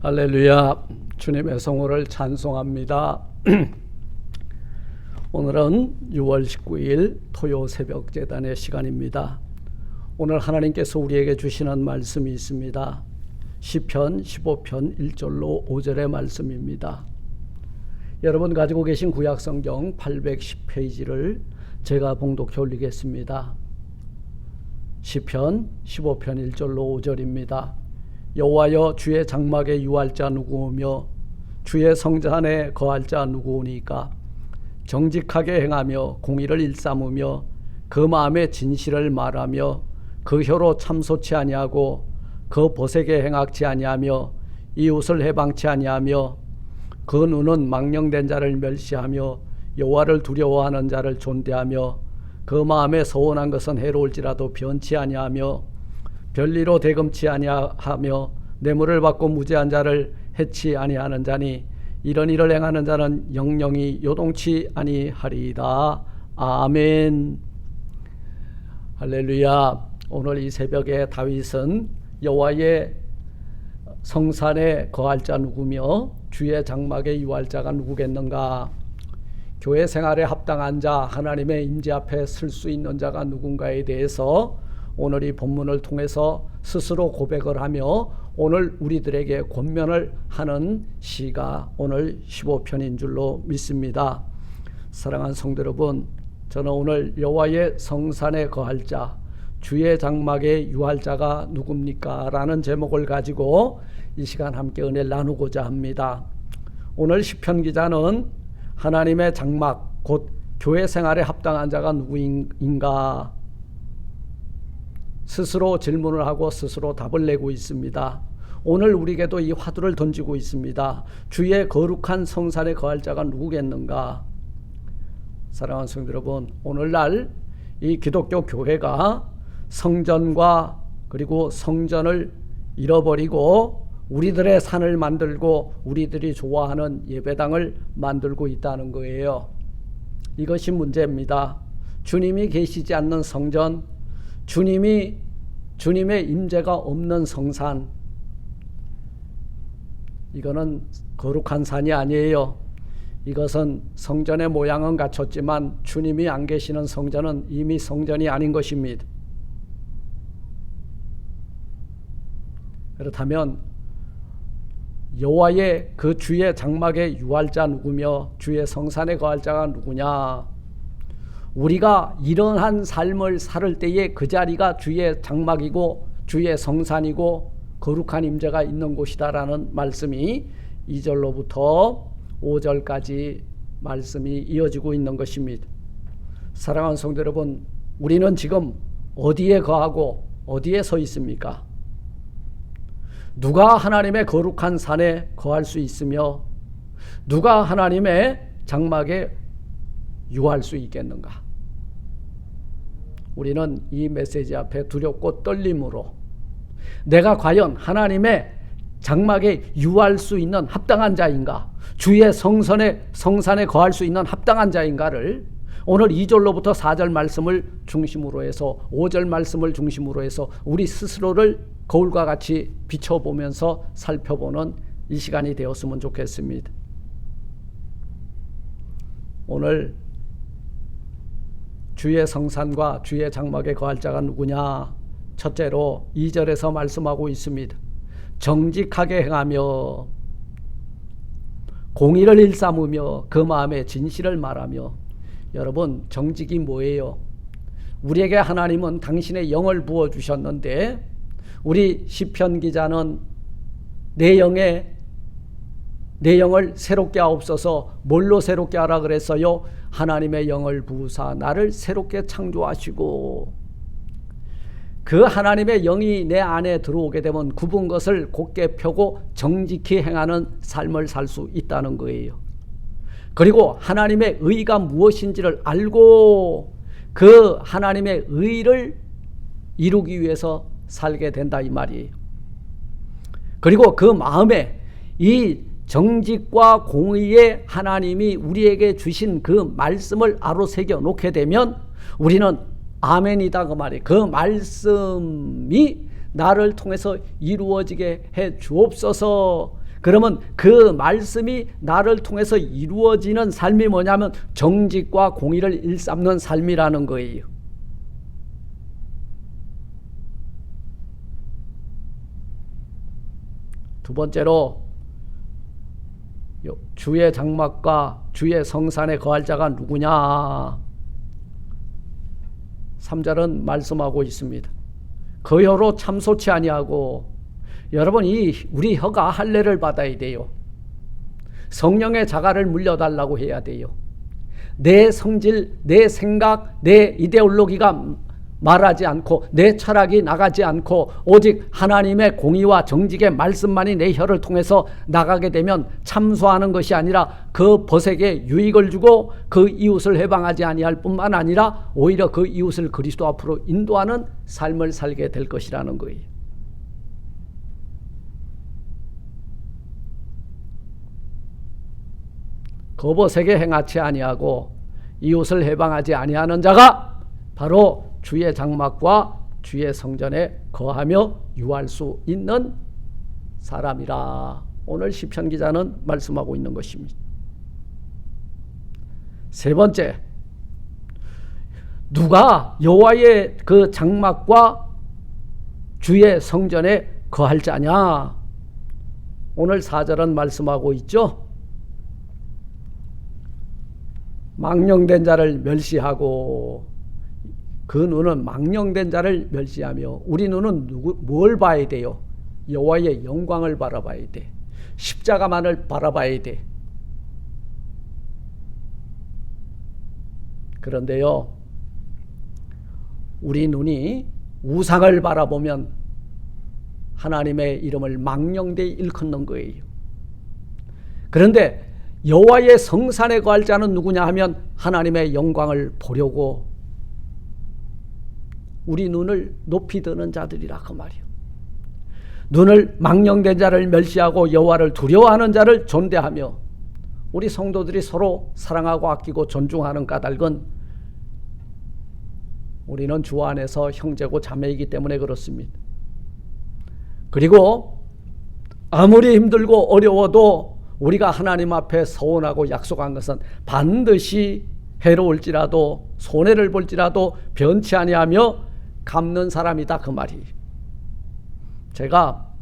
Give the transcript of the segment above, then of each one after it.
할렐루야. 주님의 성호를 찬송합니다. 오늘은 6월 19일 토요 새벽 제단의 시간입니다. 오늘 하나님께서 우리에게 주시는 말씀이 있습니다. 시편 15편 1절로 5절의 말씀입니다. 여러분 가지고 계신 구약성경 810페이지를 제가 봉독해 올리겠습니다. 시편 15편 1절로 5절입니다. 여호와여, 주의 장막에 유할 자 누구오며 주의 성전에 거할 자 누구오니까? 정직하게 행하며 공의를 일삼으며 그 마음에 진실을 말하며 그 혀로 참소치 아니하고 그 보색에 행악치 아니하며 이웃을 해방치 아니하며 그 눈은 망령된 자를 멸시하며 여호와를 두려워하는 자를 존대하며 그 마음에 서운한 것은 해로울지라도 변치 아니하며 별리로 대금치 아니하며 뇌물을 받고 무죄한 자를 해치 아니하는 자니 이런 일을 행하는 자는 영영이 요동치 아니하리이다. 아멘. 할렐루야. 오늘 이 새벽에 다윗은 여호와의 성산에 거할 자 누구며 주의 장막에 유할 자가 누구겠는가? 교회 생활에 합당한 자, 하나님의 임재 앞에 설 수 있는 자가 누군가에 대해서 오늘 이 본문을 통해서 스스로 고백을 하며 오늘 우리들에게 권면을 하는 시가 오늘 15편인 줄로 믿습니다. 사랑하는 성도 여러분, 저는 오늘 여호와의 성산에 거할 자, 주의 장막에 유할 자가 누굽니까? 라는 제목을 가지고 이 시간 함께 은혜를 나누고자 합니다. 오늘 시편 기자는 하나님의 장막, 곧 교회 생활에 합당한 자가 누구인가? 스스로 질문을 하고 스스로 답을 내고 있습니다. 오늘 우리에게도 이 화두를 던지고 있습니다. 주의 거룩한 성산에 거할 자가 누구겠는가? 사랑하는 성도 여러분, 오늘날 이 기독교 교회가 성전과 그리고 성전을 잃어버리고 우리들의 산을 만들고 우리들이 좋아하는 예배당을 만들고 있다는 거예요. 이것이 문제입니다. 주님이 계시지 않는 성전, 주님의 임재가 없는 성산, 이거는 거룩한 산이 아니에요. 이것은 성전의 모양은 갖췄지만 주님이 안 계시는 성전은 이미 성전이 아닌 것입니다. 그렇다면 여호와의 그 주의 장막에 유할 자 누구며 주의 성산에 거할 자가 누구냐? 우리가 이러한 삶을 살 때에 그 자리가 주의 장막이고 주의 성산이고 거룩한 임재가 있는 곳이다라는 말씀이 2절로부터 5절까지 말씀이 이어지고 있는 것입니다. 사랑하는 성도 여러분, 우리는 지금 어디에 거하고 어디에 서 있습니까? 누가 하나님의 거룩한 산에 거할 수 있으며 누가 하나님의 장막에 유할 수 있겠는가? 우리는 이 메시지 앞에 두렵고 떨림으로 내가 과연 하나님의 장막에 유할 수 있는 합당한 자인가? 주의 성산에 거할 수 있는 합당한 자인가를 오늘 2절로부터 4절 말씀을 중심으로 해서 5절 말씀을 중심으로 해서 우리 스스로를 거울과 같이 비춰보면서 살펴보는 이 시간이 되었으면 좋겠습니다. 오늘 주의 성산과 주의 장막에 거할 자가 누구냐? 첫째로 2절에서 말씀하고 있습니다. 정직하게 행하며 공의를 일삼으며 그 마음에 진실을 말하며. 여러분, 정직이 뭐예요? 우리에게 하나님은 당신의 영을 부어주셨는데 우리 시편 기자는 내 영을 새롭게 하옵소서. 뭘로 새롭게 하라 그랬어요? 하나님의 영을 부으사 나를 새롭게 창조하시고, 그 하나님의 영이 내 안에 들어오게 되면 굽은 것을 곧게 펴고 정직히 행하는 삶을 살 수 있다는 거예요. 그리고 하나님의 의가 무엇인지를 알고 그 하나님의 의를 이루기 위해서 살게 된다 이 말이에요. 그리고 그 마음에 이 정직과 공의의 하나님이 우리에게 주신 그 말씀을 아로새겨 놓게 되면 우리는 아멘이다 그 말이에요. 그 말씀이 나를 통해서 이루어지게 해 주옵소서. 그러면 그 말씀이 나를 통해서 이루어지는 삶이 뭐냐면 정직과 공의를 일삼는 삶이라는 거예요. 두 번째로 주의 장막과 주의 성산에 거할 자가 누구냐? 3절은 말씀하고 있습니다. 그 혀로 참소치 아니하고. 여러분, 우리 혀가 할례를 받아야 돼요. 성령의 자가를 물려달라고 해야 돼요. 내 성질, 내 생각, 내 이데올로기가 말하지 않고 내 철학이 나가지 않고 오직 하나님의 공의와 정직의 말씀만이 내 혀를 통해서 나가게 되면 참소하는 것이 아니라 그 벗에게 유익을 주고 그 이웃을 해방하지 아니할 뿐만 아니라 오히려 그 이웃을 그리스도 앞으로 인도하는 삶을 살게 될 것이라는 거예요. 그 벗에게 행하지 아니하고 이웃을 해방하지 아니하는 자가 바로 주의 장막과 주의 성전에 거하며 유할 수 있는 사람이라. 오늘 시편 기자는 말씀하고 있는 것입니다. 세 번째, 누가 여호와의 그 장막과 주의 성전에 거할 자냐? 오늘 4절은 말씀하고 있죠. 망령된 자를 멸시하고. 그 눈은 망령된 자를 멸시하며 우리 눈은 뭘 봐야 돼요? 여호와의 영광을 바라봐야 돼. 십자가만을 바라봐야 돼. 그런데요, 우리 눈이 우상을 바라보면 하나님의 이름을 망령되이 일컫는 거예요. 그런데 여호와의 성산에 거할 자는 누구냐 하면 하나님의 영광을 보려고 우리 눈을 높이 드는 자들이라 그 말이요. 눈을 망령된 자를 멸시하고 여호와를 두려워하는 자를 존대하며. 우리 성도들이 서로 사랑하고 아끼고 존중하는 까닭은 우리는 주 안에서 형제고 자매이기 때문에 그렇습니다. 그리고 아무리 힘들고 어려워도 우리가 하나님 앞에 서원하고 약속한 것은 반드시 해로울지라도 손해를 볼지라도 변치 아니하며 갚는 사람이다 그 말이에요. 제가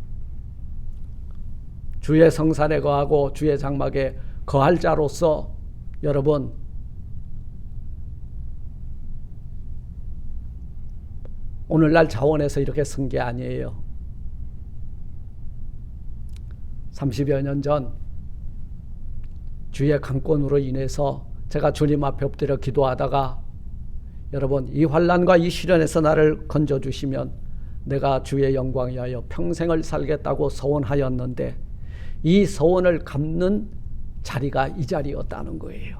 주의 성산에 거하고 주의 장막에 거할 자로서 여러분, 오늘날 자원에서 이렇게 쓴 게 아니에요. 30여 년 전 주의 강권으로 인해서 제가 주님 앞에 엎드려 기도하다가 여러분, 이 환난과 이 시련에서 나를 건져주시면 내가 주의 영광 위하여 평생을 살겠다고 서원하였는데 이 서원을 갚는 자리가 이 자리였다는 거예요.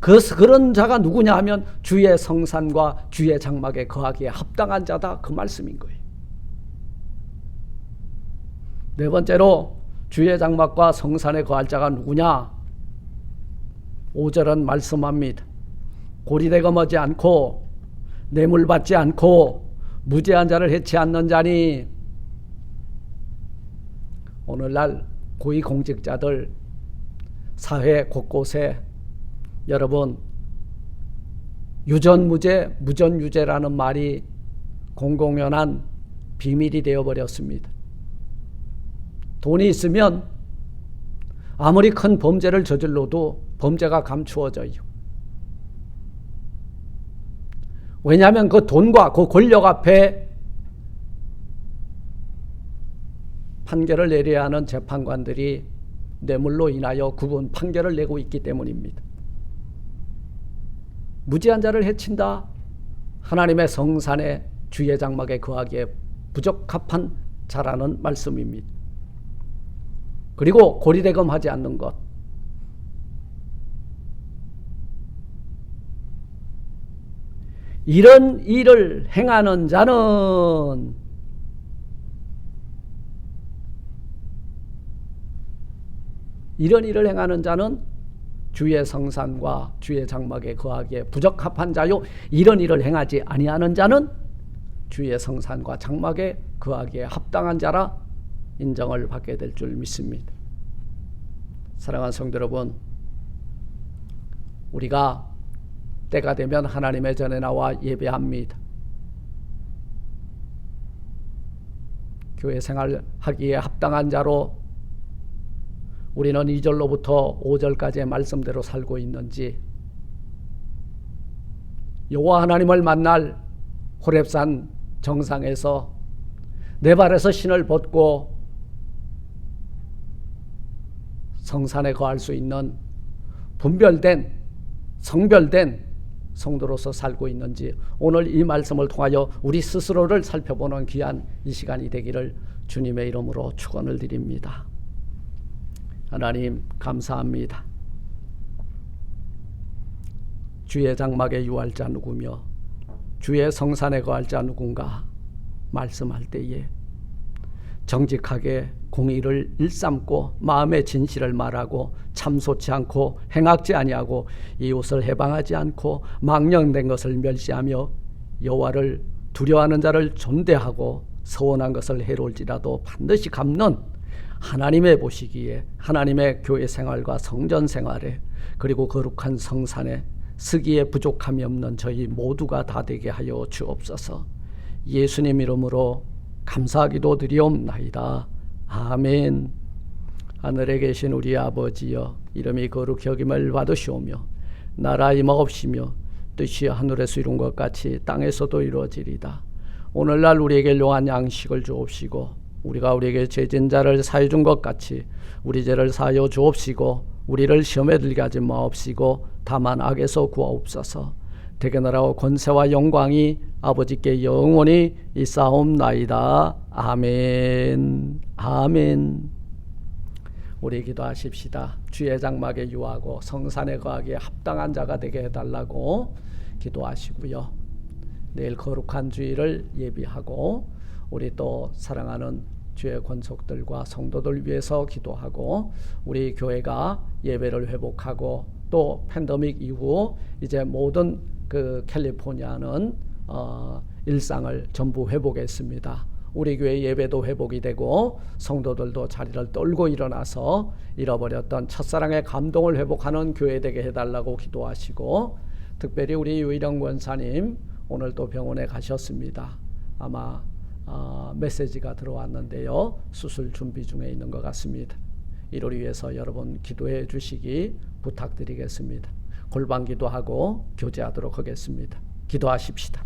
그런 자가 누구냐 하면 주의 성산과 주의 장막에 거하기에 합당한 자다 그 말씀인 거예요. 네 번째로 주의 장막과 성산에 거할 자가 누구냐? 5절은 말씀합니다. 고리대검하지 않고 뇌물받지 않고 무죄한 자를 해치 않는 자니. 오늘날 고위공직자들 사회 곳곳에 여러분 유전무죄 무전유죄라는 말이 공공연한 비밀이 되어버렸습니다. 돈이 있으면 아무리 큰 범죄를 저질러도 범죄가 감추어져요. 왜냐하면 그 돈과 그 권력 앞에 판결을 내려야 하는 재판관들이 뇌물로 인하여 구분 판결을 내고 있기 때문입니다. 무죄한 자를 해친다. 하나님의 성산에 주의 장막에 거하기에 부적합한 자라는 말씀입니다. 그리고 고리대검하지 않는 것. 이런 일을 행하는 자는 주의 성산과 주의 장막에 거하기에 부적합한 자요. 이런 일을 행하지 아니하는 자는 주의 성산과 장막에 거하기에 합당한 자라 인정을 받게 될 줄 믿습니다. 사랑하는 성도 여러분, 우리가 때가 되면 하나님의 전에 나와 예배합니다. 교회 생활하기에 합당한 자로 우리는 2절로부터 5절까지의 말씀대로 살고 있는지, 여호와 하나님을 만날 호렙산 정상에서 내 발에서 신을 벗고 성산에 거할 수 있는 분별된 성별된 성도로서 살고 있는지, 오늘 이 말씀을 통하여 우리 스스로를 살펴보는 귀한 이 시간이 되기를 주님의 이름으로 축원을 드립니다. 하나님 감사합니다. 주의 장막에 유할 자 누구며 주의 성산에 거할 자 누군가 말씀할 때에 정직하게 공의를 일삼고 마음의 진실을 말하고 참소치 않고 행악지 아니하고 이웃을 해방하지 않고 망령된 것을 멸시하며 여호와를 두려워하는 자를 존대하고 서원한 것을 해로울지라도 반드시 갚는 하나님의 보시기에 하나님의 교회 생활과 성전 생활에 그리고 거룩한 성산에 쓰기에 부족함이 없는 저희 모두가 다 되게 하여 주옵소서. 예수님 이름으로 감사하기도 드리옵나이다. 아멘. 하늘에 계신 우리 아버지여, 이름이 거룩히 여김을 받으시오며 나라 임하옵시며 뜻이 하늘에서 이룬 것 같이 땅에서도 이루어지리다. 오늘날 우리에게 일용할 양식을 주옵시고 우리가 우리에게 죄진 자를 사해 준 것 같이 우리 죄를 사하여 주옵시고 우리를 시험에 들게 하지 마옵시고 다만 악에서 구하옵소서. 대개 나라와 권세와 영광이 아버지께 영원히 있사옵나이다. 아멘. 아멘. 우리 기도하십시다. 주의 장막에 유하고 성산에 거하기에 합당한 자가 되게 해달라고 기도하시고요. 내일 거룩한 주일을 예비하고 우리 또 사랑하는 주의 권속들과 성도들 위해서 기도하고 우리 교회가 예배를 회복하고 또 팬데믹 이후 이제 모든 그 캘리포니아는 일상을 전부 회복했습니다. 우리 교회 예배도 회복이 되고 성도들도 자리를 떨고 일어나서 잃어버렸던 첫사랑의 감동을 회복하는 교회 되게 해달라고 기도하시고, 특별히 우리 유일영 권사님 오늘 또 병원에 가셨습니다. 아마 메시지가 들어왔는데요, 수술 준비 중에 있는 것 같습니다. 이를 위해서 여러분 기도해 주시기 부탁드리겠습니다. 골방 기도하고 교제하도록 하겠습니다. 기도하십시다.